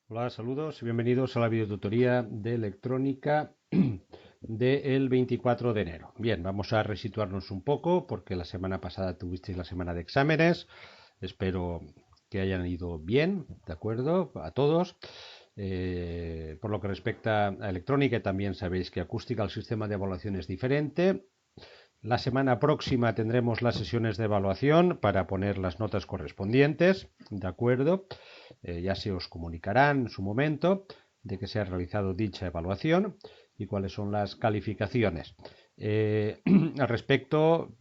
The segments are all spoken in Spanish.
Hola, saludos y bienvenidos a la videotutoría de electrónica del 24 de enero. Bien, vamos a resituarnos un poco porque la semana pasada tuvisteis la semana de exámenes. Espero que hayan ido bien, ¿de acuerdo? A todos. Por lo que respecta a electrónica, también sabéis que acústica el sistema de evaluación es diferente. La semana próxima tendremos las sesiones de evaluación para poner las notas correspondientes, ¿de acuerdo? Ya se os comunicarán en su momento de que se ha realizado dicha evaluación y cuáles son las calificaciones. Al respecto,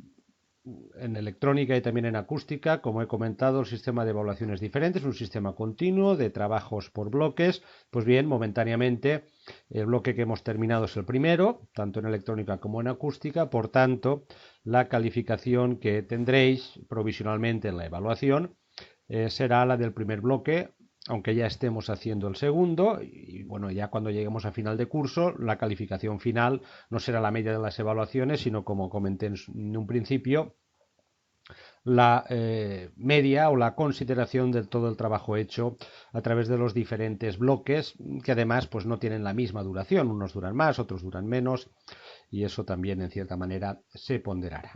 en electrónica y también en acústica, como he comentado, el sistema de evaluación es diferente, es un sistema continuo de trabajos por bloques. Pues bien, momentáneamente el bloque que hemos terminado es el primero, tanto en electrónica como en acústica, por tanto, la calificación que tendréis provisionalmente en la evaluación será la del primer bloque, aunque ya estemos haciendo el segundo, y bueno, ya cuando lleguemos a final de curso, la calificación final no será la media de las evaluaciones, sino como comenté en un principio, la media o la consideración de todo el trabajo hecho a través de los diferentes bloques, que además pues no tienen la misma duración, unos duran más, otros duran menos, y eso también en cierta manera se ponderará.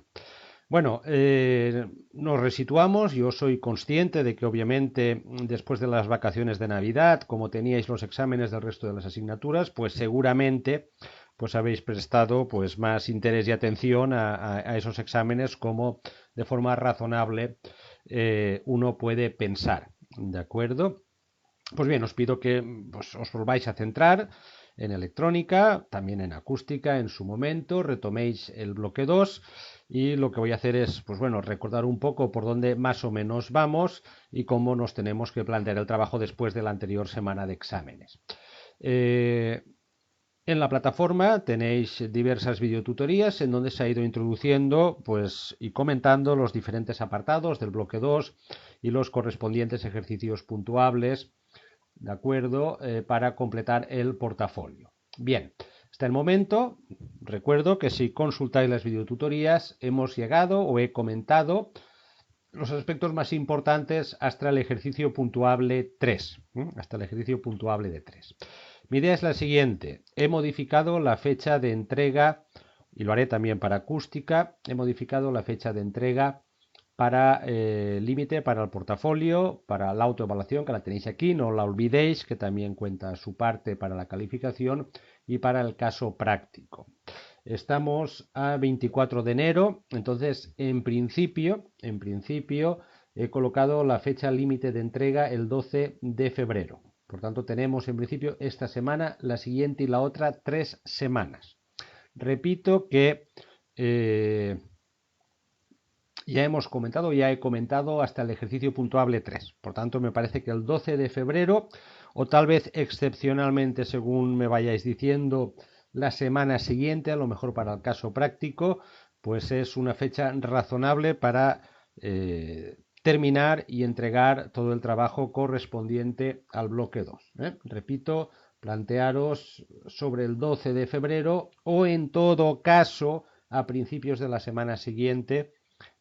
Bueno, nos resituamos. Yo soy consciente de que obviamente después de las vacaciones de Navidad, como teníais los exámenes del resto de las asignaturas, pues seguramente pues habéis prestado pues más interés y atención a esos exámenes como de forma razonable uno puede pensar, ¿de acuerdo? Pues bien, os pido que pues, os volváis a centrar en electrónica, también en acústica en su momento, retoméis el bloque 2 y lo que voy a hacer es, pues bueno, recordar un poco por dónde más o menos vamos y cómo nos tenemos que plantear el trabajo después de la anterior semana de exámenes. En la plataforma tenéis diversas videotutorías en donde se ha ido introduciendo pues, y comentando los diferentes apartados del bloque 2 y los correspondientes ejercicios puntuables, ¿de acuerdo? Para completar el portafolio. Bien, hasta el momento, recuerdo que si consultáis las videotutorías, hemos llegado o he comentado los aspectos más importantes hasta el ejercicio puntuable 3, hasta el ejercicio puntuable de 3. Mi idea es la siguiente: he modificado la fecha de entrega, y lo haré también para acústica, he modificado la fecha de entrega para límite para el portafolio, para la autoevaluación, que la tenéis aquí, no la olvidéis, que también cuenta su parte para la calificación, y para el caso práctico. Estamos a 24 de enero, entonces en principio he colocado la fecha límite de entrega el 12 de febrero. Por tanto, tenemos en principio esta semana, la siguiente y la otra 3 semanas. Repito que ya he comentado hasta el ejercicio puntuable 3. Por tanto, me parece que el 12 de febrero, o tal vez excepcionalmente, según me vayáis diciendo, la semana siguiente, a lo mejor para el caso práctico, pues es una fecha razonable para terminar y entregar todo el trabajo correspondiente al bloque 2. Repito, plantearos sobre el 12 de febrero o en todo caso a principios de la semana siguiente,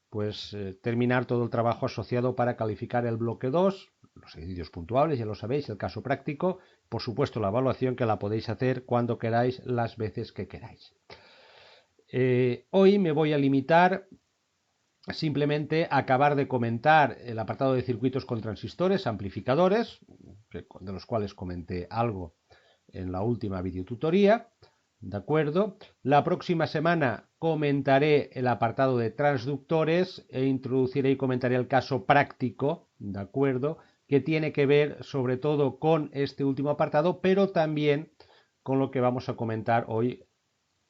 pues terminar todo el trabajo asociado para calificar el bloque 2, los ejercicios puntuables, ya lo sabéis, el caso práctico, por supuesto la evaluación, que la podéis hacer cuando queráis, las veces que queráis. Hoy me voy a limitar simplemente a acabar de comentar el apartado de circuitos con transistores, amplificadores, de los cuales comenté algo en la última videotutoría. ¿De acuerdo? La próxima semana comentaré el apartado de transductores e introduciré y comentaré el caso práctico, ¿de acuerdo? Que tiene que ver sobre todo con este último apartado, pero también con lo que vamos a comentar hoy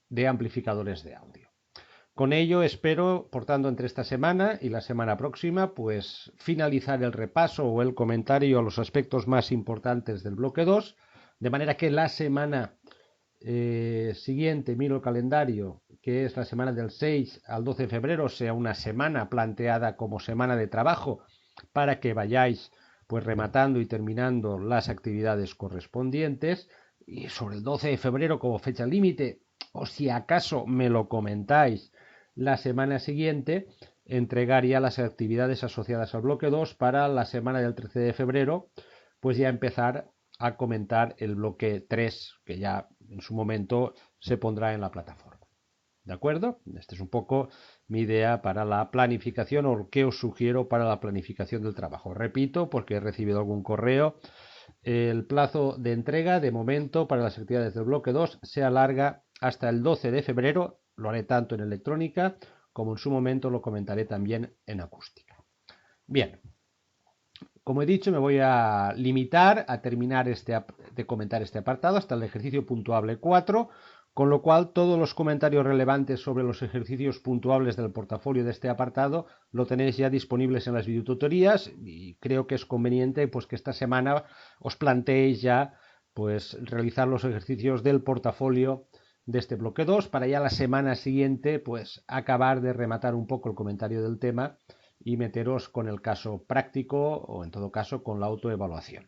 de amplificadores de audio. Con ello espero, por tanto, entre esta semana y la semana próxima, pues finalizar el repaso o el comentario a los aspectos más importantes del bloque 2, de manera que la semana siguiente, miro el calendario, que es la semana del 6 al 12 de febrero, sea una semana planteada como semana de trabajo para que vayáis pues rematando y terminando las actividades correspondientes, y sobre el 12 de febrero como fecha límite, o si acaso me lo comentáis la semana siguiente, entregar ya las actividades asociadas al bloque 2 para la semana del 13 de febrero, pues ya empezar a comentar el bloque 3, que ya en su momento se pondrá en la plataforma. ¿De acuerdo? Esta es un poco mi idea para la planificación, o qué os sugiero para la planificación del trabajo. Repito, porque he recibido algún correo, el plazo de entrega de momento para las actividades del bloque 2 se alarga hasta el 12 de febrero. Lo haré tanto en electrónica como en su momento lo comentaré también en acústica. Bien, como he dicho, me voy a limitar a terminar de comentar este apartado hasta el ejercicio puntuable 4, con lo cual todos los comentarios relevantes sobre los ejercicios puntuables del portafolio de este apartado lo tenéis ya disponibles en las videotutorías, y creo que es conveniente pues que esta semana os planteéis ya pues realizar los ejercicios del portafolio de este bloque 2 para ya la semana siguiente pues acabar de rematar un poco el comentario del tema y meteros con el caso práctico o en todo caso con la autoevaluación.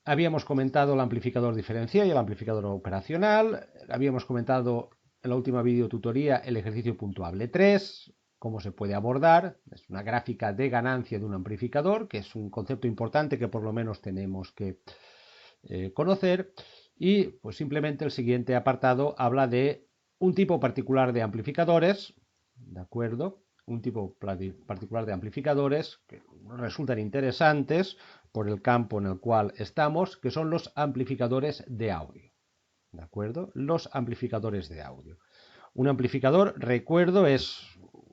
Habíamos comentado el amplificador diferencial y el amplificador operacional. Habíamos comentado en la última videotutoría el ejercicio puntuable 3, cómo se puede abordar. Es una gráfica de ganancia de un amplificador, que es un concepto importante que por lo menos tenemos que conocer. Y pues simplemente el siguiente apartado habla de un tipo particular de amplificadores, ¿de acuerdo? Un tipo particular de amplificadores que resultan interesantes por el campo en el cual estamos, que son los amplificadores de audio. ¿De acuerdo? Los amplificadores de audio. Un amplificador, recuerdo, es,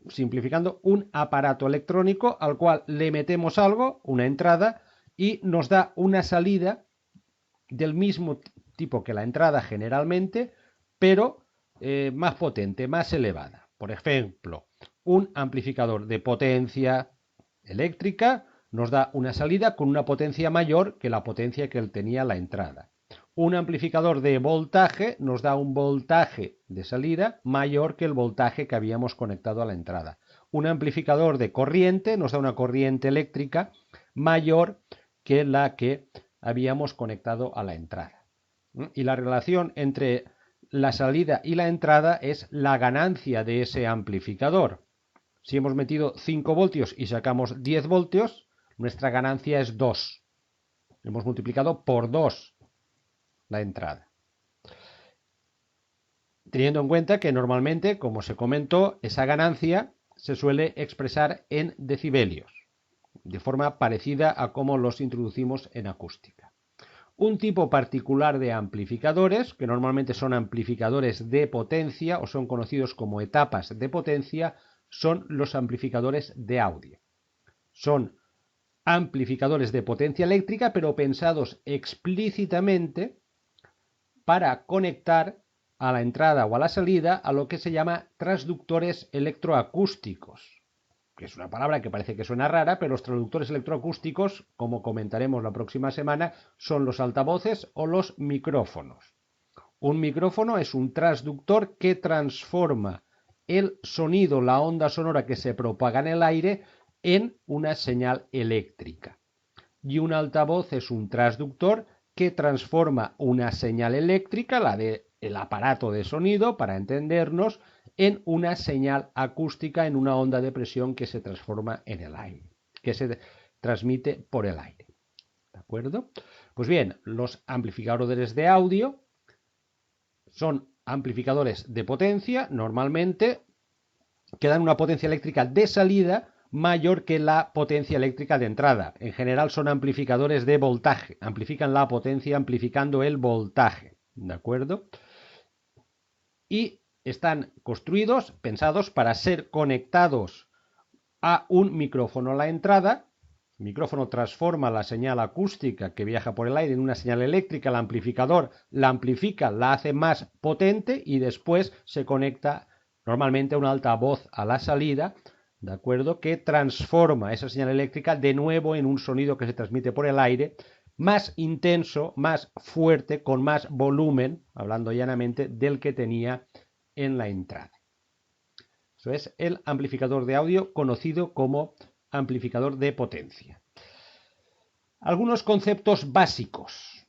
simplificando, un aparato electrónico al cual le metemos algo, una entrada, y nos da una salida del mismo tipo que la entrada generalmente, pero más potente, más elevada. Por ejemplo, un amplificador de potencia eléctrica nos da una salida con una potencia mayor que la potencia que él tenía la entrada. Un amplificador de voltaje nos da un voltaje de salida mayor que el voltaje que habíamos conectado a la entrada. Un amplificador de corriente nos da una corriente eléctrica mayor que la que habíamos conectado a la entrada. Y la relación entre la salida y la entrada es la ganancia de ese amplificador. Si hemos metido 5 voltios y sacamos 10 voltios, nuestra ganancia es 2. Hemos multiplicado por 2 la entrada. Teniendo en cuenta que normalmente, como se comentó, esa ganancia se suele expresar en decibelios, de forma parecida a cómo los introducimos en acústica. Un tipo particular de amplificadores, que normalmente son amplificadores de potencia o son conocidos como etapas de potencia, son los amplificadores de audio. Son amplificadores de potencia eléctrica, pero pensados explícitamente para conectar a la entrada o a la salida a lo que se llama transductores electroacústicos, que es una palabra que parece que suena rara, pero los transductores electroacústicos, como comentaremos la próxima semana, son los altavoces o los micrófonos. Un micrófono es un transductor que transforma el sonido, la onda sonora que se propaga en el aire, en una señal eléctrica. Y un altavoz es un transductor que transforma una señal eléctrica, la del aparato de sonido, para entendernos, en una señal acústica, en una onda de presión que se transforma en el aire, que se transmite por el aire. ¿De acuerdo? Pues bien, los amplificadores de audio son amplificadores de potencia, normalmente, que dan una potencia eléctrica de salida mayor que la potencia eléctrica de entrada. En general son amplificadores de voltaje, amplifican la potencia amplificando el voltaje, ¿de acuerdo? Y están construidos, pensados para ser conectados a un micrófono a la entrada. El micrófono transforma la señal acústica que viaja por el aire en una señal eléctrica, el amplificador la amplifica, la hace más potente y después se conecta normalmente a un altavoz a la salida, ¿de acuerdo? Que transforma esa señal eléctrica de nuevo en un sonido que se transmite por el aire, más intenso, más fuerte, con más volumen, hablando llanamente, del que tenía en la entrada. Eso es el amplificador de audio conocido como amplificador de potencia. Algunos conceptos básicos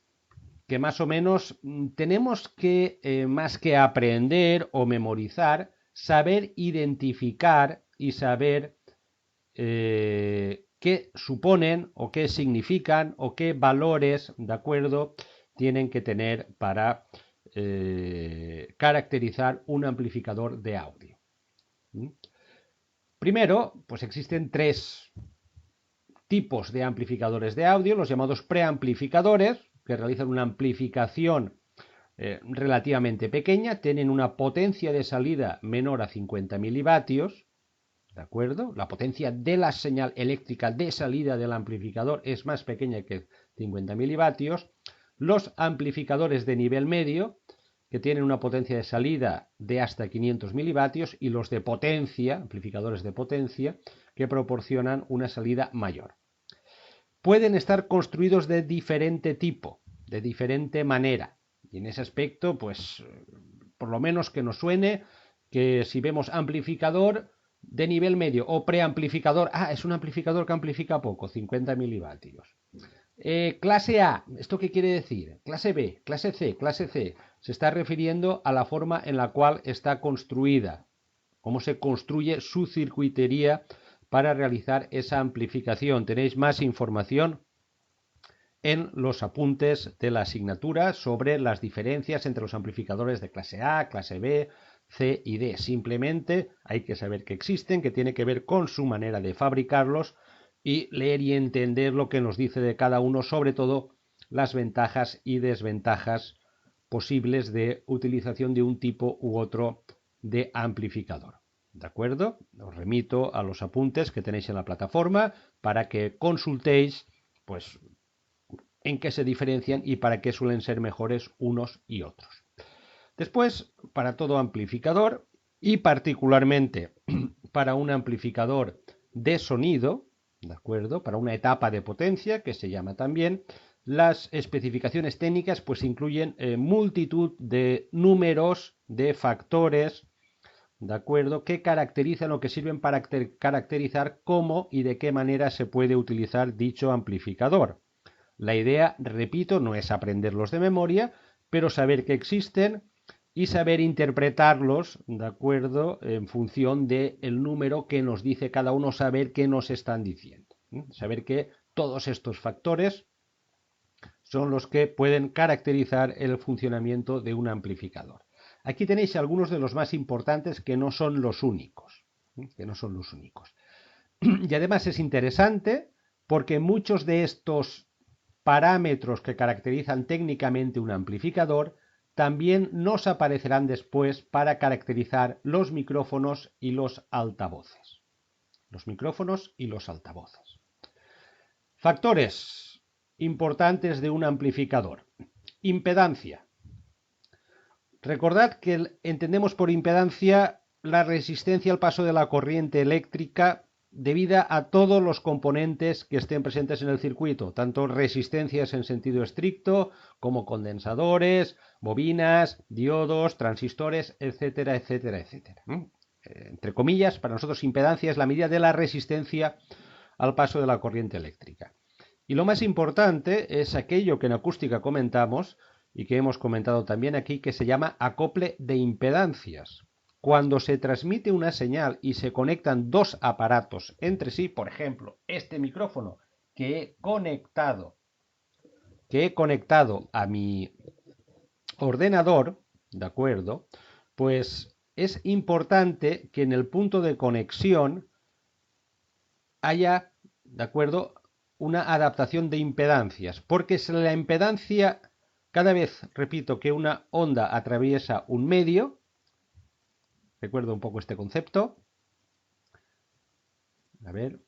que más o menos tenemos que, más que aprender o memorizar, saber identificar y saber qué qué suponen o qué significan o qué valores, ¿de acuerdo?, tienen que tener para caracterizar un amplificador de audio. Primero, pues existen tres tipos de amplificadores de audio, los llamados preamplificadores, que realizan una amplificación relativamente pequeña, tienen una potencia de salida menor a 50 milivatios, ¿de acuerdo? La potencia de la señal eléctrica de salida del amplificador es más pequeña que 50 milivatios. Los amplificadores de nivel medio, que tienen una potencia de salida de hasta 500 milivatios, y los de potencia, amplificadores de potencia, que proporcionan una salida mayor. Pueden estar construidos de diferente tipo, de diferente manera. Y en ese aspecto, pues, por lo menos que nos suene que si vemos amplificador de nivel medio o preamplificador, es un amplificador que amplifica poco, 50 milivatios. Clase A, ¿esto qué quiere decir? Clase B, clase C, clase C. Se está refiriendo a la forma en la cual está construida, cómo se construye su circuitería para realizar esa amplificación. Tenéis más información en los apuntes de la asignatura sobre las diferencias entre los amplificadores de clase A, clase B, C y D. Simplemente hay que saber que existen, que tiene que ver con su manera de fabricarlos y leer y entender lo que nos dice de cada uno, sobre todo las ventajas y desventajas posibles de utilización de un tipo u otro de amplificador. ¿De acuerdo? Os remito a los apuntes que tenéis en la plataforma para que consultéis, pues, en qué se diferencian y para qué suelen ser mejores unos y otros. Después, para todo amplificador, y particularmente para un amplificador de sonido, ¿de acuerdo?, para una etapa de potencia, que se llama también, las especificaciones técnicas pues incluyen multitud de números, de factores, ¿de acuerdo?, que caracterizan o que sirven para caracterizar cómo y de qué manera se puede utilizar dicho amplificador. La idea, repito, no es aprenderlos de memoria, pero saber que existen y saber interpretarlos, ¿de acuerdo?, en función del número que nos dice cada uno, saber qué nos están diciendo. Saber que todos estos factores son los que pueden caracterizar el funcionamiento de un amplificador. Aquí tenéis algunos de los más importantes que no son los únicos. Y además es interesante porque muchos de estos parámetros que caracterizan técnicamente un amplificador también nos aparecerán después para caracterizar los micrófonos y los altavoces. Factores importantes de un amplificador. Impedancia. Recordad que entendemos por impedancia la resistencia al paso de la corriente eléctrica debida a todos los componentes que estén presentes en el circuito, tanto resistencias en sentido estricto como condensadores, bobinas, diodos, transistores, etcétera, etcétera, etcétera. Entre comillas, para nosotros impedancia es la medida de la resistencia al paso de la corriente eléctrica. Y lo más importante es aquello que en acústica comentamos y que hemos comentado también aquí, que se llama acople de impedancias. Cuando se transmite una señal y se conectan dos aparatos entre sí, por ejemplo, este micrófono que he conectado a mi ordenador, ¿de acuerdo?, pues es importante que en el punto de conexión haya, ¿de acuerdo?, una adaptación de impedancias, porque si la impedancia, cada vez, repito, que una onda atraviesa un medio, recuerdo un poco este concepto, a ver,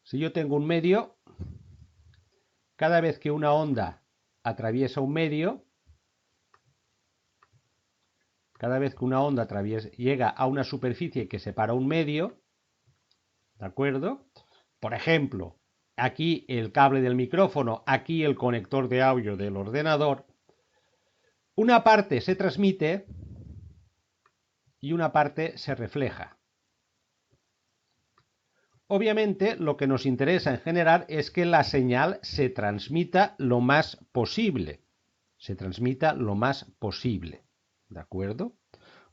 si yo tengo un medio, cada vez que una onda atraviesa un medio, llega a una superficie que separa un medio, ¿de acuerdo? Por ejemplo, aquí el cable del micrófono, aquí el conector de audio del ordenador, una parte se transmite y una parte se refleja. Obviamente, lo que nos interesa en general es que la señal se transmita lo más posible. ¿De acuerdo?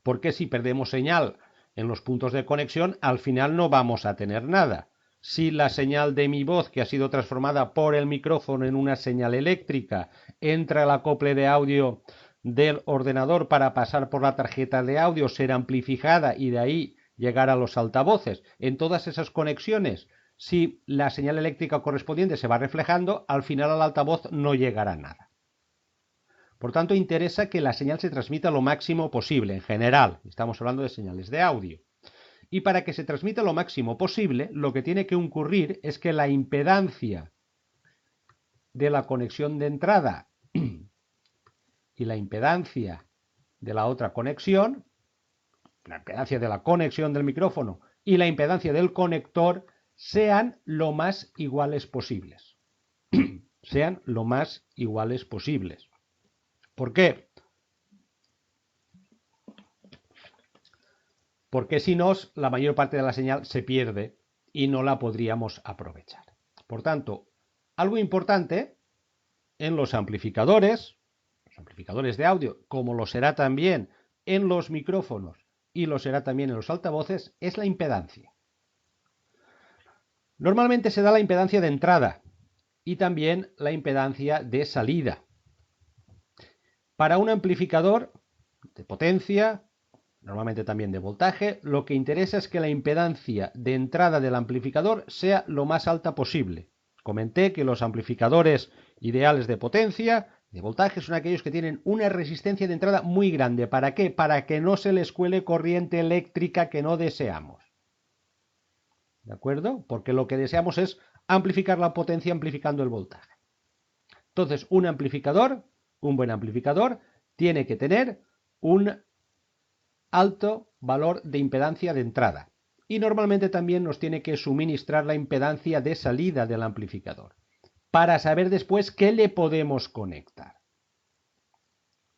Porque si perdemos señal en los puntos de conexión, al final no vamos a tener nada. si la señal de mi voz, que ha sido transformada por el micrófono en una señal eléctrica, entra al acople de audio del ordenador para pasar por la tarjeta de audio, ser amplificada y de ahí llegar a los altavoces. En todas esas conexiones, si la señal eléctrica correspondiente se va reflejando, al final al altavoz no llegará nada. Por tanto, interesa que la señal se transmita lo máximo posible, en general. Estamos hablando de señales de audio. Y para que se transmita lo máximo posible, lo que tiene que ocurrir es que la impedancia de la conexión de entrada y la impedancia de la otra conexión, la impedancia de la conexión del micrófono y la impedancia del conector, sean lo más iguales posibles. Sean lo más iguales posibles. ¿Por qué? Porque si no, la mayor parte de la señal se pierde y no la podríamos aprovechar. Por tanto, algo importante en los amplificadores de audio, como lo será también en los micrófonos y lo será también en los altavoces, es la impedancia. Normalmente se da la impedancia de entrada y también la impedancia de salida. Para un amplificador de potencia, normalmente también de voltaje, lo que interesa es que la impedancia de entrada del amplificador sea lo más alta posible. Comenté que los amplificadores ideales de potencia, de voltaje, son aquellos que tienen una resistencia de entrada muy grande. ¿Para qué? Para que no se les cuele corriente eléctrica que no deseamos. ¿De acuerdo? Porque lo que deseamos es amplificar la potencia amplificando el voltaje. Entonces, un buen amplificador, tiene que tener un alto valor de impedancia de entrada. Y normalmente también nos tiene que suministrar la impedancia de salida del amplificador, para saber después qué le podemos conectar.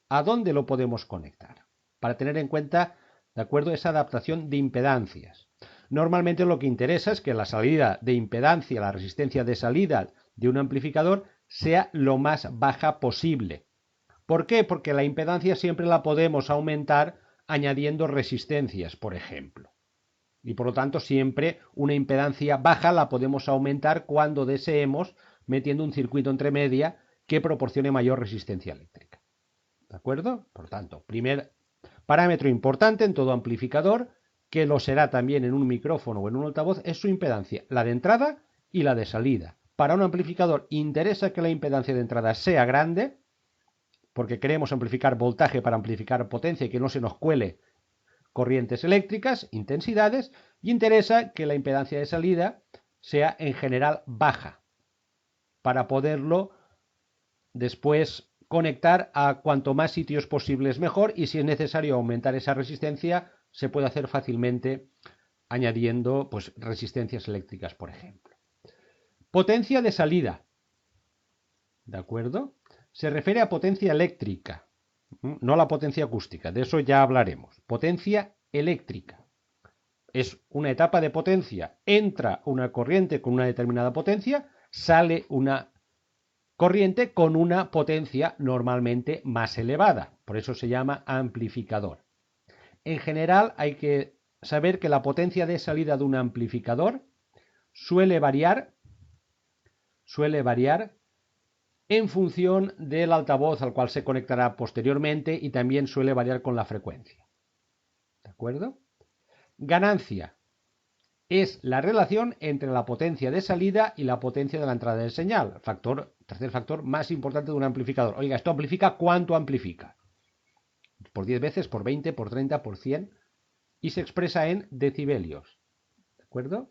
¿A dónde lo podemos conectar? Para tener en cuenta, ¿de acuerdo?, esa adaptación de impedancias. Normalmente lo que interesa es que la salida de impedancia, la resistencia de salida de un amplificador, sea lo más baja posible. ¿Por qué? Porque la impedancia siempre la podemos aumentar añadiendo resistencias, por ejemplo. Y por lo tanto, siempre una impedancia baja la podemos aumentar cuando deseemos, metiendo un circuito entre media que proporcione mayor resistencia eléctrica. ¿De acuerdo? Por tanto, primer parámetro importante en todo amplificador, que lo será también en un micrófono o en un altavoz, es su impedancia, la de entrada y la de salida. Para un amplificador interesa que la impedancia de entrada sea grande, porque queremos amplificar voltaje para amplificar potencia y que no se nos cuele corrientes eléctricas, intensidades, y interesa que la impedancia de salida sea en general baja, para poderlo después conectar a cuanto más sitios posibles mejor, y si es necesario aumentar esa resistencia, se puede hacer fácilmente añadiendo pues, resistencias eléctricas, por ejemplo. Potencia de salida, ¿de acuerdo? Se refiere a potencia eléctrica, no a la potencia acústica, de eso ya hablaremos. Potencia eléctrica. Es una etapa de potencia, entra una corriente con una determinada potencia, sale una corriente con una potencia normalmente más elevada, por eso se llama amplificador. En general hay que saber que la potencia de salida de un amplificador suele variar en función del altavoz al cual se conectará posteriormente y también suele variar con la frecuencia. ¿De acuerdo? Ganancia es la relación entre la potencia de salida y la potencia de la entrada de señal. Tercer factor más importante de un amplificador. Oiga, ¿esto amplifica? ¿Cuánto amplifica? Por 10 veces, por 20, por 30, por 100. Y se expresa en decibelios. ¿De acuerdo?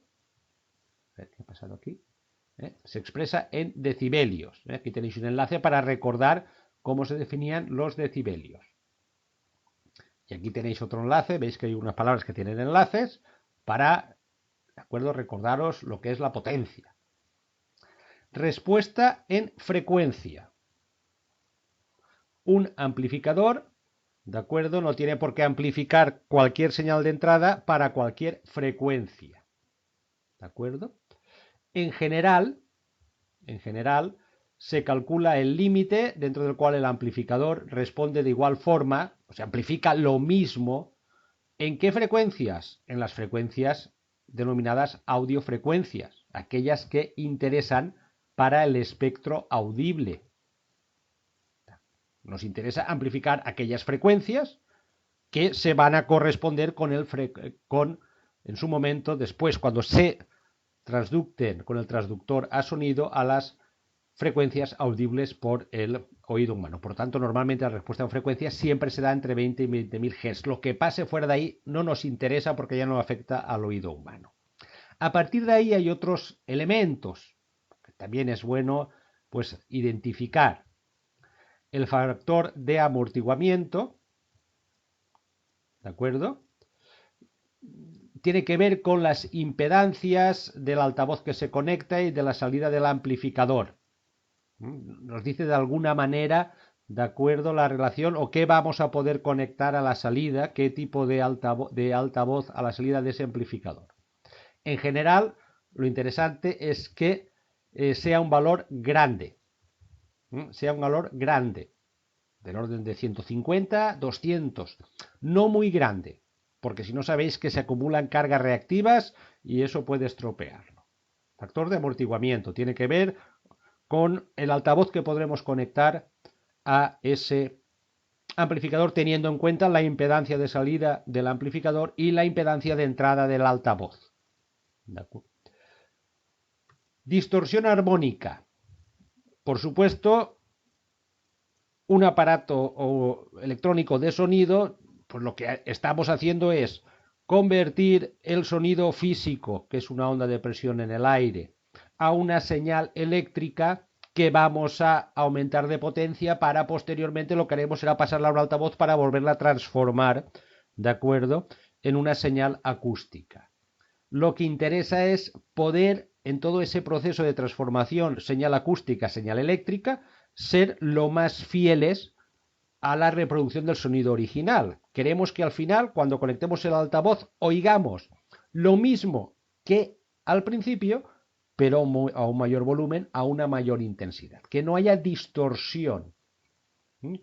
A ver, ¿qué ha pasado aquí? Se expresa en decibelios. Aquí tenéis un enlace para recordar cómo se definían los decibelios. Y aquí tenéis otro enlace, veis que hay unas palabras que tienen enlaces para, ¿de acuerdo?, recordaros lo que es la potencia. Respuesta en frecuencia. Un amplificador, ¿de acuerdo?, no tiene por qué amplificar cualquier señal de entrada para cualquier frecuencia. ¿De acuerdo? En general, se calcula el límite dentro del cual el amplificador responde de igual forma, o sea, amplifica lo mismo. ¿En qué frecuencias? En las frecuencias denominadas audiofrecuencias. aquellas que interesan para el espectro audible. Nos interesa amplificar aquellas frecuencias que se van a corresponder en su momento, después, cuando se transducten con el transductor a sonido, a las frecuencias audibles por el oído humano. Por tanto, normalmente la respuesta en frecuencias siempre se da entre 20 y 20.000 Hz. Lo que pase fuera de ahí no nos interesa porque ya no afecta al oído humano. A partir de ahí hay otros elementos que también es bueno pues identificar. El factor de amortiguamiento, ¿de acuerdo? Tiene que ver con las impedancias del altavoz que se conecta y de la salida del amplificador. Nos dice de alguna manera, ¿de acuerdo?, la relación o qué vamos a poder conectar a la salida, qué tipo de altavoz a la salida de ese amplificador. En general, lo interesante es que sea un valor grande. Sea un valor grande, del orden de 150, 200, no muy grande, porque si no sabéis que se acumulan cargas reactivas y eso puede estropearlo. Factor de amortiguamiento tiene que ver con el altavoz que podremos conectar a ese amplificador teniendo en cuenta la impedancia de salida del amplificador y la impedancia de entrada del altavoz. Distorsión armónica. Por supuesto, un aparato electrónico de sonido, pues lo que estamos haciendo es convertir el sonido físico, que es una onda de presión en el aire, a una señal eléctrica que vamos a aumentar de potencia para posteriormente lo que haremos será pasarla a un altavoz para volverla a transformar, ¿de acuerdo?, en una señal acústica. Lo que interesa es poder, en todo ese proceso de transformación señal acústica, señal eléctrica, ser lo más fieles a la reproducción del sonido original. Queremos que al final, cuando conectemos el altavoz, oigamos lo mismo que al principio, pero a un mayor volumen, a una mayor intensidad. Que no haya distorsión.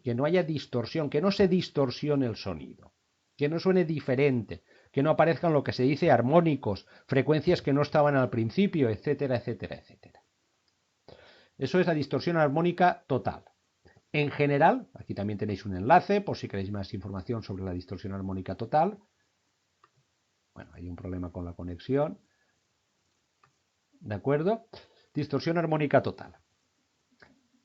Que no haya distorsión, que no se distorsione el sonido. Que no suene diferente. Que no aparezcan lo que se dice armónicos, frecuencias que no estaban al principio, etcétera, etcétera, etcétera. Eso es la distorsión armónica total. En general, aquí también tenéis un enlace por si queréis más información sobre la distorsión armónica total. Bueno, hay un problema con la conexión. ¿De acuerdo? Distorsión armónica total.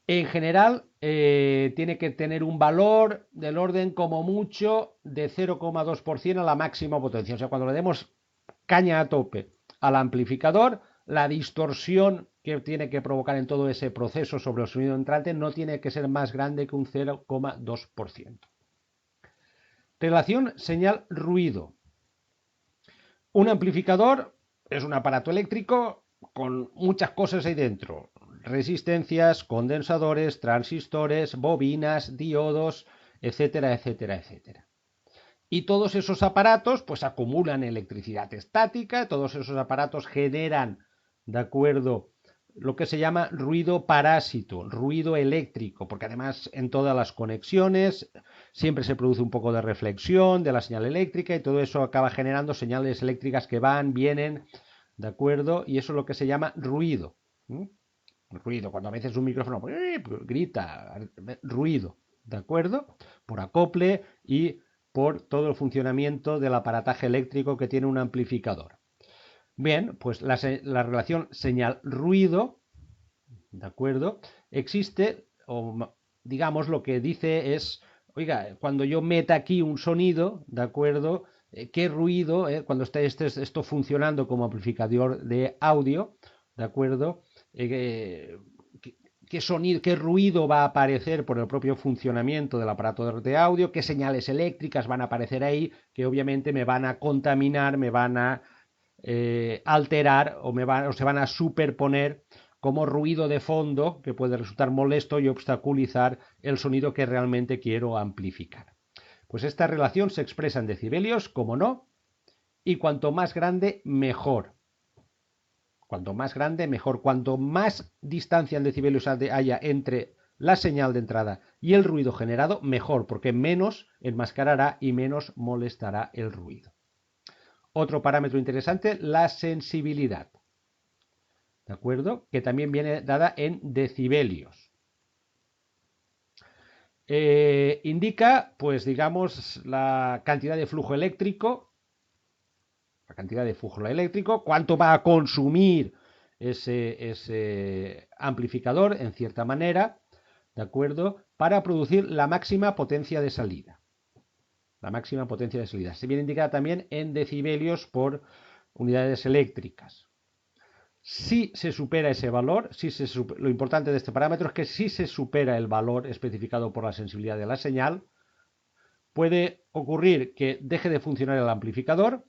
En general, tiene que tener un valor del orden como mucho de 0,2% a la máxima potencia. O sea, cuando le demos caña a tope al amplificador, la distorsión que tiene que provocar en todo ese proceso sobre el sonido entrante no tiene que ser más grande que un 0,2%. Relación señal-ruido. Un amplificador es un aparato eléctrico con muchas cosas ahí dentro. Resistencias, condensadores, transistores, bobinas, diodos, etcétera, etcétera, etcétera. Y todos esos aparatos pues acumulan electricidad estática, todos esos aparatos generan, ¿de acuerdo?, lo que se llama ruido parásito, ruido eléctrico, porque además en todas las conexiones siempre se produce un poco de reflexión de la señal eléctrica y todo eso acaba generando señales eléctricas que van, vienen, ¿de acuerdo? Y eso es lo que se llama ruido. Ruido, cuando a veces un micrófono grita, ruido, ¿de acuerdo? Por acople y por todo el funcionamiento del aparataje eléctrico que tiene un amplificador. Bien, pues la relación señal-ruido, ¿de acuerdo?, existe, o digamos lo que dice es, oiga, cuando yo meta aquí un sonido, ¿de acuerdo?, qué ruido, cuando esté esto funcionando como amplificador de audio, ¿de acuerdo?, qué sonido, qué ruido va a aparecer por el propio funcionamiento del aparato de audio, qué señales eléctricas van a aparecer ahí, que obviamente me van a contaminar, me van a alterar o se van a superponer como ruido de fondo que puede resultar molesto y obstaculizar el sonido que realmente quiero amplificar. Pues esta relación se expresa en decibelios, como no, y cuanto más grande, mejor. Cuanto más grande, mejor. Cuanto más distancia en decibelios haya entre la señal de entrada y el ruido generado, mejor, porque menos enmascarará y menos molestará el ruido. Otro parámetro interesante, la sensibilidad. ¿de acuerdo? Que también viene dada en decibelios. Indica, pues digamos, la cantidad de flujo eléctrico, cuánto va a consumir ese amplificador, en cierta manera, ¿de acuerdo? Para producir la máxima potencia de salida. La máxima potencia de salida. Se viene indicada también en decibelios por unidades eléctricas. Si se supera ese valor, lo importante de este parámetro es que si se supera el valor especificado por la sensibilidad de la señal, puede ocurrir que deje de funcionar el amplificador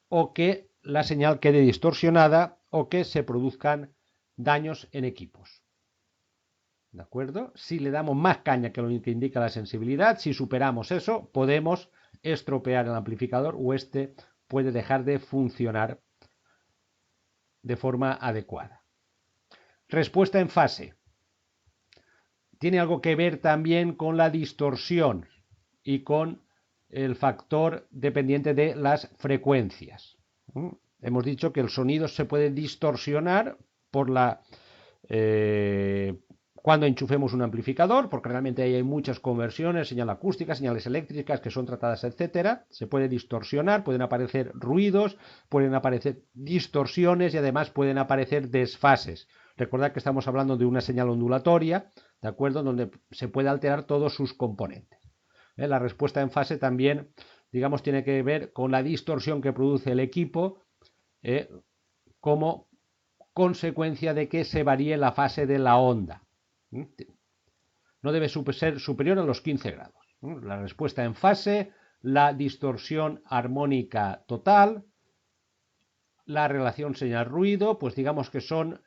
o que la señal quede distorsionada o que se produzcan daños en equipos. ¿De acuerdo? Si le damos más caña que lo que indica la sensibilidad, si superamos eso, podemos estropear el amplificador o este puede dejar de funcionar de forma adecuada. Respuesta en fase. Tiene algo que ver también con la distorsión y con el factor dependiente de las frecuencias. Hemos dicho que el sonido se puede distorsionar por cuando enchufemos un amplificador, porque realmente ahí hay muchas conversiones, señal acústica, señales eléctricas que son tratadas, etcétera. Se puede distorsionar, pueden aparecer ruidos, pueden aparecer distorsiones y además pueden aparecer desfases. Recordad que estamos hablando de una señal ondulatoria, ¿de acuerdo? Donde se puede alterar todos sus componentes. La respuesta en fase también, digamos, tiene que ver con la distorsión que produce el equipo como consecuencia de que se varíe la fase de la onda. No debe ser superior a los 15 grados. La respuesta en fase, la distorsión armónica total, la relación señal-ruido, pues digamos que son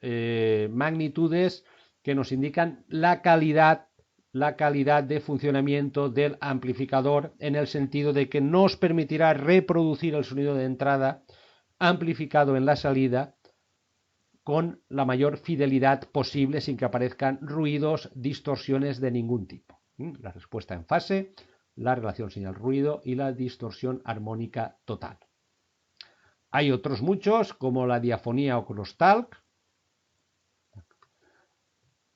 magnitudes que nos indican la calidad de funcionamiento del amplificador, en el sentido de que nos permitirá reproducir el sonido de entrada amplificado en la salida con la mayor fidelidad posible sin que aparezcan ruidos, distorsiones de ningún tipo. La respuesta en fase, la relación señal-ruido y la distorsión armónica total. Hay otros muchos, como la diafonía o crosstalk,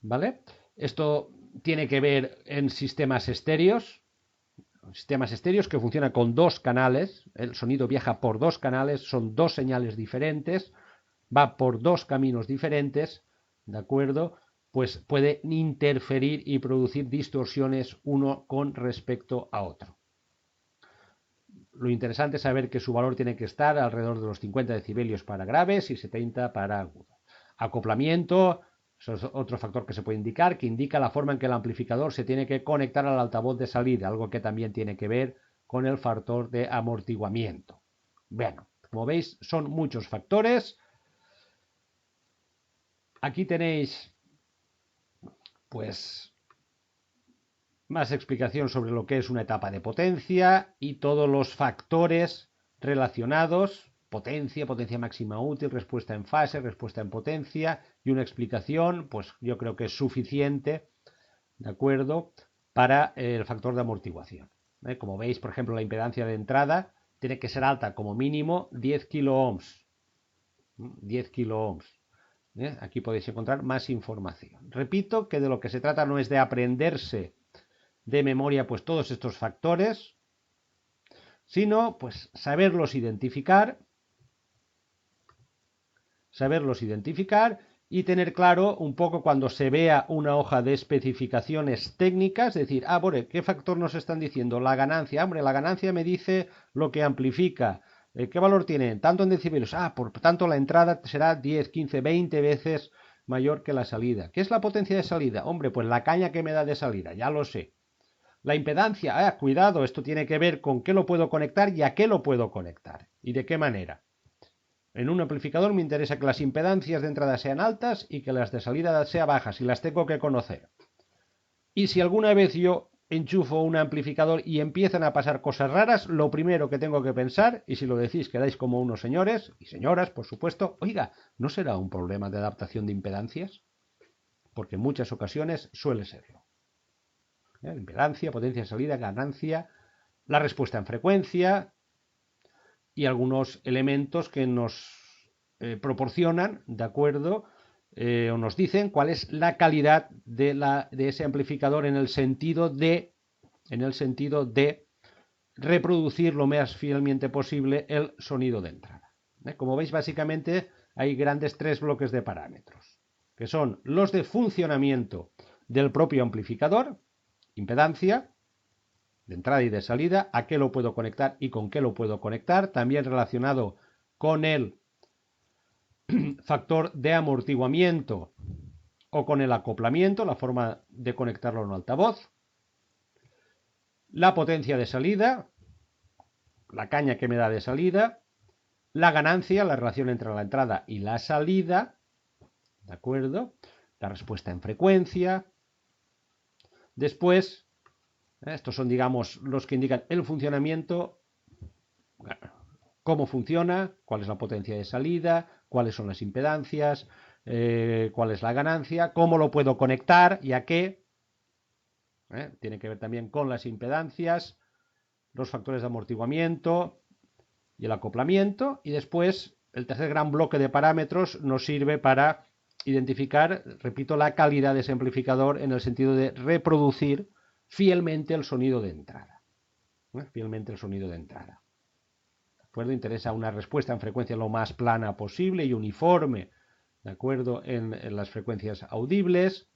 ¿vale? Esto tiene que ver en sistemas estéreos que funcionan con dos canales. El sonido viaja por dos canales, son dos señales diferentes, va por dos caminos diferentes, ¿de acuerdo? Pues puede interferir y producir distorsiones uno con respecto a otro. Lo interesante es saber que su valor tiene que estar alrededor de los 50 decibelios para graves y 70 para agudos. Acoplamiento, eso es otro factor que se puede indicar, que indica la forma en que el amplificador se tiene que conectar al altavoz de salida, algo que también tiene que ver con el factor de amortiguamiento. Bueno, como veis, son muchos factores. Aquí tenéis, pues, más explicación sobre lo que es una etapa de potencia y todos los factores relacionados, potencia máxima útil, respuesta en fase, respuesta en potencia, y una explicación, pues yo creo que es suficiente, ¿de acuerdo?, para el factor de amortiguación. Como veis, por ejemplo, la impedancia de entrada tiene que ser alta, como mínimo 10 kiloohms. 10 kiloohms. Aquí podéis encontrar más información. Repito que de lo que se trata no es de aprenderse de memoria pues todos estos factores, sino pues saberlos identificar y tener claro un poco cuando se vea una hoja de especificaciones técnicas, decir, bueno, ¿qué factor nos están diciendo? La ganancia, hombre, la ganancia me dice lo que amplifica. ¿Qué valor tiene? Tanto en decibelios. Por tanto la entrada será 10, 15, 20 veces mayor que la salida. ¿Qué es la potencia de salida? Hombre, pues la caña que me da de salida, ya lo sé. La impedancia, cuidado, esto tiene que ver con qué lo puedo conectar y a qué lo puedo conectar y de qué manera. En un amplificador me interesa que las impedancias de entrada sean altas y que las de salida sean bajas, y las tengo que conocer. Y si alguna vez yo enchufo un amplificador y empiezan a pasar cosas raras, lo primero que tengo que pensar, y si lo decís quedáis como unos señores y señoras, por supuesto, oiga, ¿no será un problema de adaptación de impedancias? Porque en muchas ocasiones suele serlo. Impedancia, potencia de salida, ganancia, la respuesta en frecuencia y algunos elementos que nos proporcionan, ¿de acuerdo?, o nos dicen cuál es la calidad de ese amplificador en el sentido de reproducir lo más fielmente posible el sonido de entrada. Como veis, básicamente hay grandes tres bloques de parámetros, que son los de funcionamiento del propio amplificador, impedancia, de entrada y de salida, a qué lo puedo conectar y con qué lo puedo conectar, también relacionado con el factor de amortiguamiento o con el acoplamiento, la forma de conectarlo a un altavoz, la potencia de salida, la caña que me da de salida, la ganancia, la relación entre la entrada y la salida, ¿de acuerdo? La respuesta en frecuencia. Después, estos son, digamos, los que indican el funcionamiento, cómo funciona, cuál es la potencia de salida, cuáles son las impedancias, cuál es la ganancia, cómo lo puedo conectar y a qué. Tiene que ver también con las impedancias, los factores de amortiguamiento y el acoplamiento. Y después, el tercer gran bloque de parámetros nos sirve para identificar, repito, la calidad de ese amplificador en el sentido de reproducir fielmente el sonido de entrada. Fielmente el sonido de entrada. ¿De acuerdo? Interesa una respuesta en frecuencia lo más plana posible y uniforme, ¿de acuerdo? En las frecuencias audibles,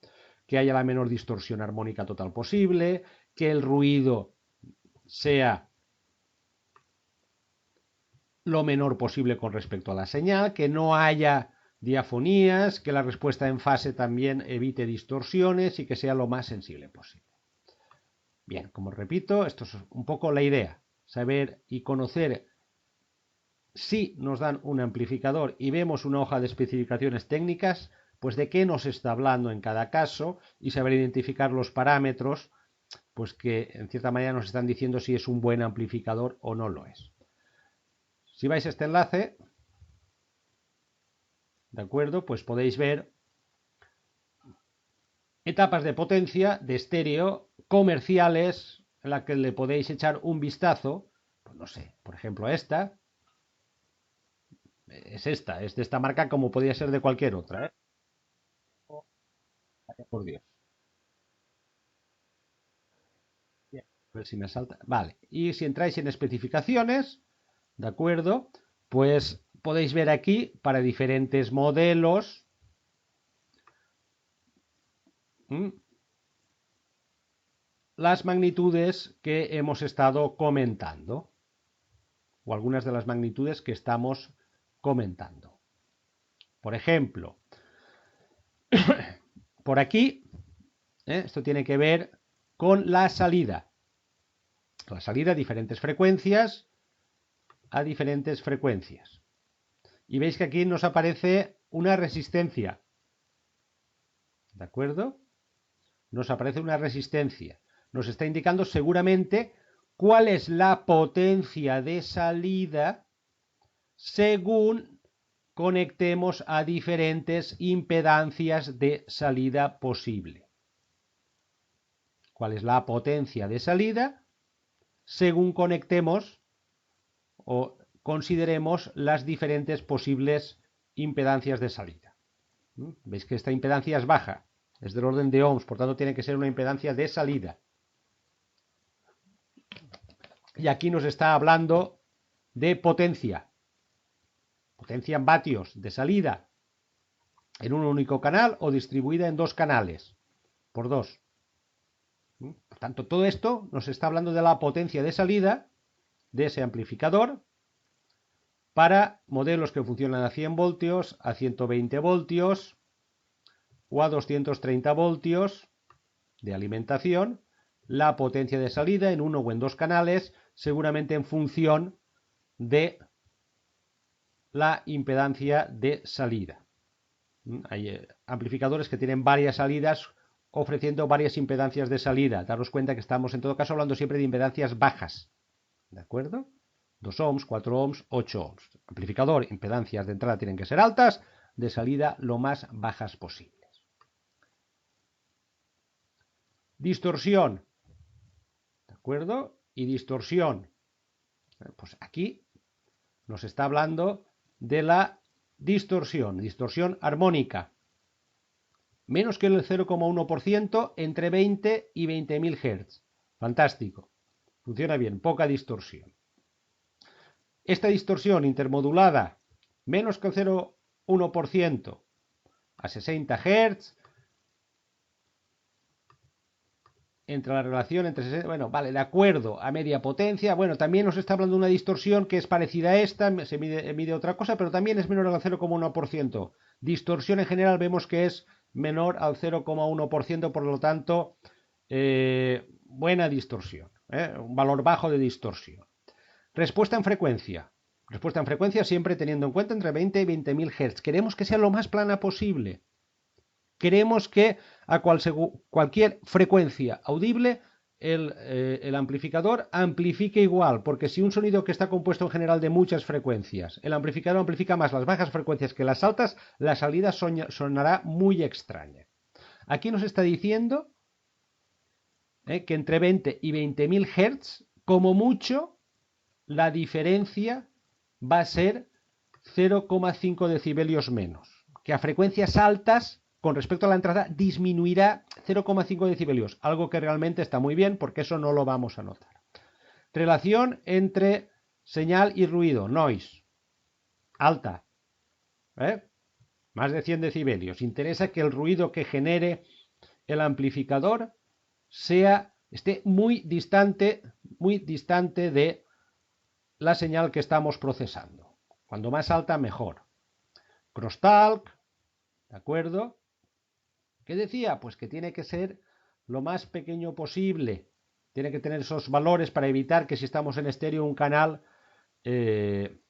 que haya la menor distorsión armónica total posible, que el ruido sea lo menor posible con respecto a la señal, que no haya diafonías, que la respuesta en fase también evite distorsiones y que sea lo más sensible posible. Bien, como repito, esto es un poco la idea, saber y conocer si nos dan un amplificador y vemos una hoja de especificaciones técnicas, pues de qué nos está hablando en cada caso y saber identificar los parámetros, pues que en cierta manera nos están diciendo si es un buen amplificador o no lo es. Si vais a este enlace, ¿de acuerdo? Pues podéis ver etapas de potencia de estéreo comerciales en la que le podéis echar un vistazo, pues no sé, por ejemplo esta, es de esta marca como podría ser de cualquier otra, ¿eh? Por Dios. Bien, a ver si me salta. Vale, y si entráis en especificaciones, ¿de acuerdo? Pues podéis ver aquí para diferentes modelos, las magnitudes que hemos estado comentando, o algunas de las magnitudes que estamos comentando. Por ejemplo, por aquí, esto tiene que ver con la salida. La salida a diferentes frecuencias, Y veis que aquí nos aparece una resistencia. ¿De acuerdo? Nos aparece una resistencia. Nos está indicando seguramente cuál es la potencia de salida según conectemos a diferentes impedancias de salida posible. ¿Cuál es la potencia de salida según conectemos o consideremos las diferentes posibles impedancias de salida? Veis que esta impedancia es baja, es del orden de ohms, por tanto tiene que ser una impedancia de salida. Y aquí nos está hablando de potencia en vatios de salida en un único canal o distribuida en dos canales, por dos. Por tanto, todo esto nos está hablando de la potencia de salida de ese amplificador para modelos que funcionan a 100 voltios, a 120 voltios o a 230 voltios de alimentación, la potencia de salida en uno o en dos canales, seguramente en función de la impedancia de salida. Hay amplificadores que tienen varias salidas ofreciendo varias impedancias de salida. Daros cuenta que estamos en todo caso hablando siempre de impedancias bajas. ¿De acuerdo? 2 ohms, 4 ohms, 8 ohms. Amplificador, impedancias de entrada tienen que ser altas, de salida lo más bajas posibles. Distorsión. ¿De acuerdo? Y distorsión. Pues aquí nos está hablando de la distorsión armónica. menos que el 0,1% entre 20 y 20.000 Hz. Fantástico. Funciona bien, poca distorsión. Esta distorsión intermodulada, menos que el 0,1% a 60 Hz, entre la relación entre 60, bueno, vale, de acuerdo, a media potencia, bueno, también nos está hablando de una distorsión que es parecida a esta, se mide otra cosa, pero también es menor al 0,1%. Distorsión en general vemos que es menor al 0,1%, por lo tanto, buena distorsión, un valor bajo de distorsión. Respuesta en frecuencia. Respuesta en frecuencia siempre teniendo en cuenta entre 20 y 20.000 Hz. Queremos que sea lo más plana posible. Queremos que a cualquier frecuencia audible el amplificador amplifique igual, porque si un sonido que está compuesto en general de muchas frecuencias, el amplificador amplifica más las bajas frecuencias que las altas, la salida sonará muy extraña. Aquí nos está diciendo que entre 20 y 20.000 Hz, como mucho, la diferencia va a ser 0,5 decibelios menos, que a frecuencias altas, con respecto a la entrada, disminuirá 0,5 decibelios, algo que realmente está muy bien porque eso no lo vamos a notar. Relación entre señal y ruido, noise, alta, más de 100 decibelios. Interesa que el ruido que genere el amplificador esté muy distante de la señal que estamos procesando. Cuando más alta, mejor. Crosstalk, ¿de acuerdo? ¿Qué decía? Pues que tiene que ser lo más pequeño posible. Tiene que tener esos valores para evitar que si estamos en estéreo un canal, ¿de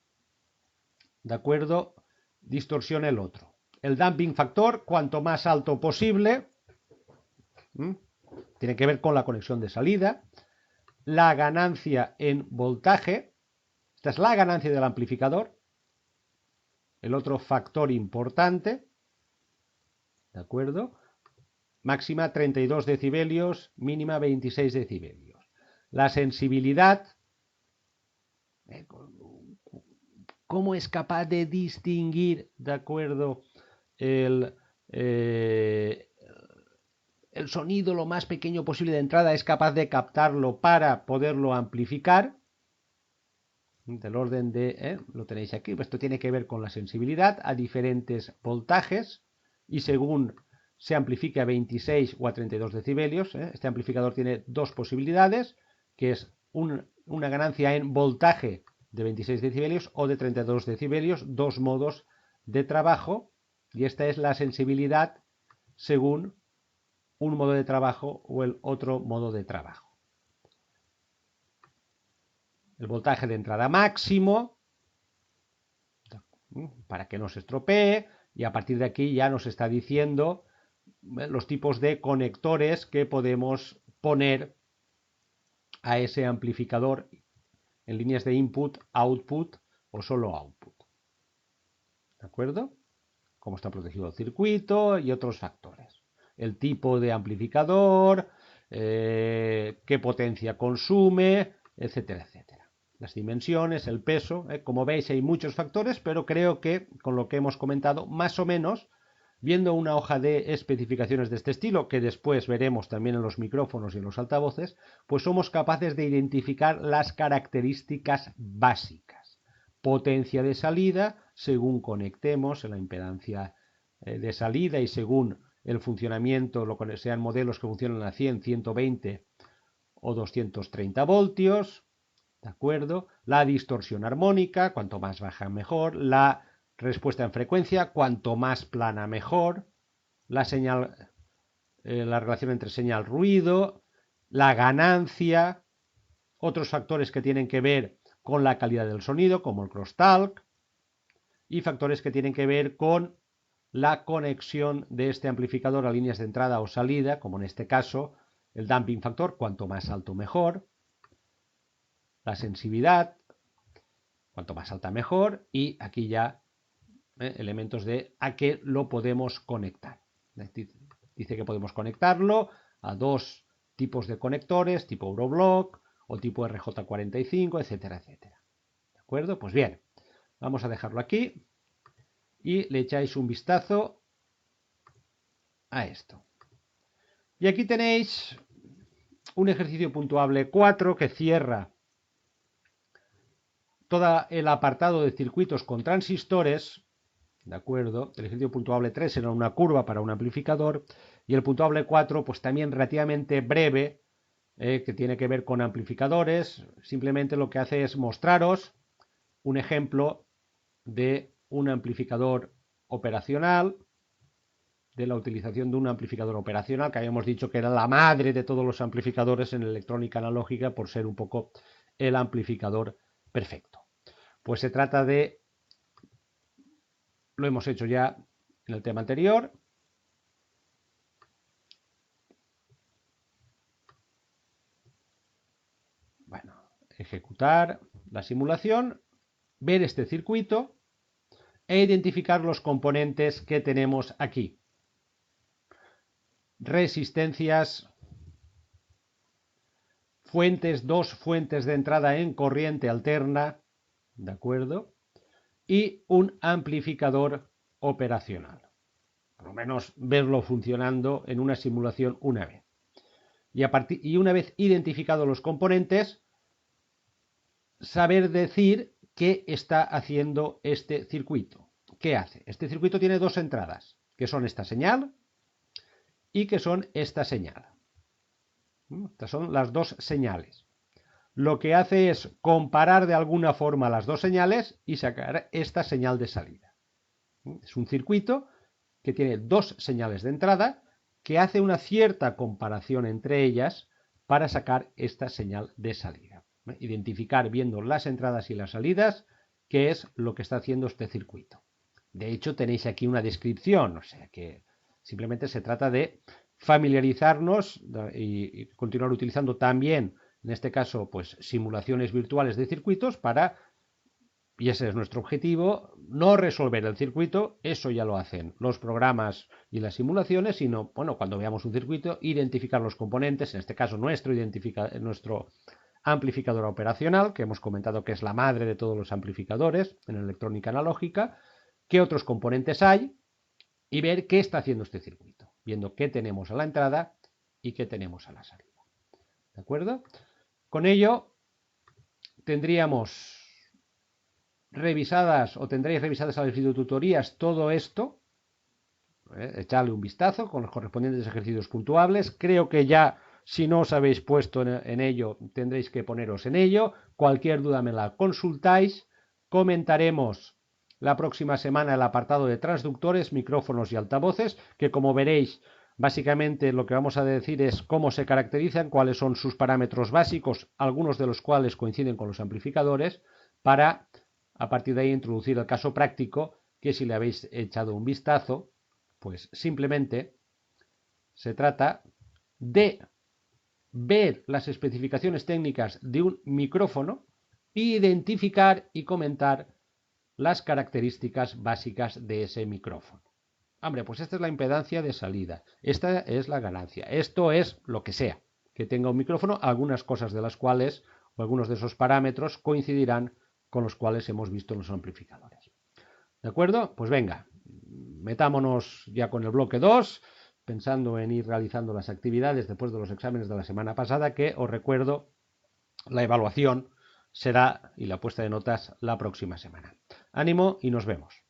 acuerdo?, distorsione el otro. El damping factor, cuanto más alto posible, tiene que ver con la conexión de salida. La ganancia en voltaje, esta es la ganancia del amplificador. El otro factor importante, ¿de acuerdo? Máxima 32 decibelios, mínima 26 decibelios. La sensibilidad, ¿cómo es capaz de distinguir, de acuerdo, el sonido lo más pequeño posible de entrada? Es capaz de captarlo para poderlo amplificar. Del orden de, lo tenéis aquí, esto tiene que ver con la sensibilidad a diferentes voltajes y según se amplifique a 26 o a 32 decibelios. Este amplificador tiene dos posibilidades, que es una ganancia en voltaje de 26 decibelios o de 32 decibelios, dos modos de trabajo, y esta es la sensibilidad según un modo de trabajo o el otro modo de trabajo. El voltaje de entrada máximo, para que no se estropee, y a partir de aquí ya nos está diciendo los tipos de conectores que podemos poner a ese amplificador en líneas de input, output o solo output. ¿De acuerdo? Cómo está protegido el circuito y otros factores. El tipo de amplificador, qué potencia consume, etcétera, etcétera. Las dimensiones, el peso, como veis hay muchos factores, pero creo que con lo que hemos comentado, más o menos, viendo una hoja de especificaciones de este estilo, que después veremos también en los micrófonos y en los altavoces, pues somos capaces de identificar las características básicas. Potencia de salida, según conectemos en la impedancia de salida y según el funcionamiento, sean modelos que funcionan a 100, 120 o 230 voltios, ¿de acuerdo? La distorsión armónica, cuanto más baja mejor. La respuesta en frecuencia, cuanto más plana mejor. La señal, la relación entre señal-ruido, la ganancia, otros factores que tienen que ver con la calidad del sonido, como el crosstalk, y factores que tienen que ver con la conexión de este amplificador a líneas de entrada o salida, como en este caso el damping factor, cuanto más alto mejor. La sensibilidad, cuanto más alta mejor, y aquí ya elementos de a qué lo podemos conectar. Dice que podemos conectarlo a dos tipos de conectores, tipo Euroblock o tipo RJ45, etcétera, etcétera. ¿De acuerdo? Pues bien, vamos a dejarlo aquí y le echáis un vistazo a esto. Y aquí tenéis un ejercicio puntuable 4 que cierra todo el apartado de circuitos con transistores, ¿de acuerdo? El ejercicio puntuable 3 era una curva para un amplificador y el puntuable 4 pues también relativamente breve, que tiene que ver con amplificadores. Simplemente lo que hace es mostraros un ejemplo de un amplificador operacional, de la utilización de un amplificador operacional, que habíamos dicho que era la madre de todos los amplificadores en electrónica analógica por ser un poco el amplificador perfecto. Pues se trata de, lo hemos hecho ya en el tema anterior, bueno, ejecutar la simulación, ver este circuito e identificar los componentes que tenemos aquí. Resistencias, fuentes, dos fuentes de entrada en corriente alterna, ¿de acuerdo? Y un amplificador operacional. Por lo menos verlo funcionando en una simulación una vez. Y una vez identificados los componentes, saber decir qué está haciendo este circuito. ¿Qué hace? Este circuito tiene dos entradas, que son esta señal y que son esta señal. Estas son las dos señales. Lo que hace es comparar de alguna forma las dos señales y sacar esta señal de salida. Es un circuito que tiene dos señales de entrada que hace una cierta comparación entre ellas para sacar esta señal de salida. Identificar viendo las entradas y las salidas qué es lo que está haciendo este circuito. De hecho, tenéis aquí una descripción, o sea que simplemente se trata de familiarizarnos y continuar utilizando también, en este caso, pues simulaciones virtuales de circuitos para, y ese es nuestro objetivo, no resolver el circuito, eso ya lo hacen los programas y las simulaciones, sino, bueno, cuando veamos un circuito, identificar los componentes, en este caso nuestro amplificador operacional, que hemos comentado que es la madre de todos los amplificadores en electrónica analógica, qué otros componentes hay y ver qué está haciendo este circuito, viendo qué tenemos a la entrada y qué tenemos a la salida. ¿De acuerdo? Con ello tendríamos revisadas o tendréis revisadas a las videotutorías todo esto, echarle un vistazo con los correspondientes ejercicios puntuables. Creo que ya, si no os habéis puesto en ello, tendréis que poneros en ello. Cualquier duda me la consultáis. Comentaremos la próxima semana el apartado de transductores, micrófonos y altavoces, que como veréis, básicamente lo que vamos a decir es cómo se caracterizan, cuáles son sus parámetros básicos, algunos de los cuales coinciden con los amplificadores, para a partir de ahí introducir el caso práctico, que si le habéis echado un vistazo, pues simplemente se trata de ver las especificaciones técnicas de un micrófono e identificar y comentar las características básicas de ese micrófono. Hombre, pues esta es la impedancia de salida, esta es la ganancia, esto es lo que sea que tenga un micrófono, algunas cosas de las cuales, o algunos de esos parámetros coincidirán con los cuales hemos visto en los amplificadores. ¿De acuerdo? Pues venga, metámonos ya con el bloque 2, pensando en ir realizando las actividades después de los exámenes de la semana pasada, que os recuerdo, la evaluación será y la puesta de notas la próxima semana. Ánimo y nos vemos.